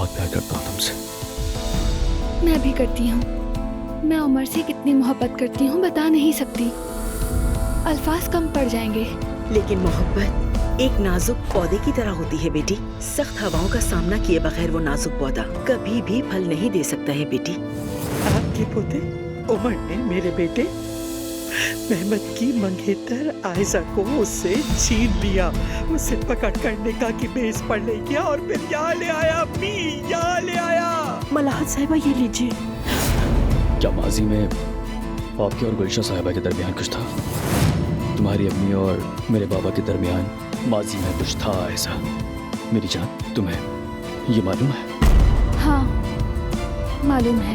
बहुत प्यार करता हूँ तुमसे। मैं भी करती हूँ। मैं उमर से कितनी मोहब्बत करती हूँ बता नहीं सकती, अल्फाज कम पड़ जाएंगे। लेकिन मोहब्बत एक नाजुक पौधे की तरह होती है बेटी। सख्त हवाओं का सामना किए बगैर वो नाजुक पौधा कभी भी फल नहीं दे सकता है बेटी। आपके पोते उमर ने मेरे बेटे मेहमेद की मंगेतर आयजा को उससे छीन लिया, उसे पकड़ कर निकाह की बेस पर ले गया और फिर यहाँ ले आया। अम्मी यहाँ ले आया। मलाहत साहिबा ये लीजिए। क्या माजी में आपके और गुलशन साहिबा के दरमियान कुछ था? तुम्हारी अम्मी और मेरे बाबा के दरमियान माजी में कुछ था ऐसा? मेरी जान, तुम्हें ये मालूम है? हाँ मालूम है।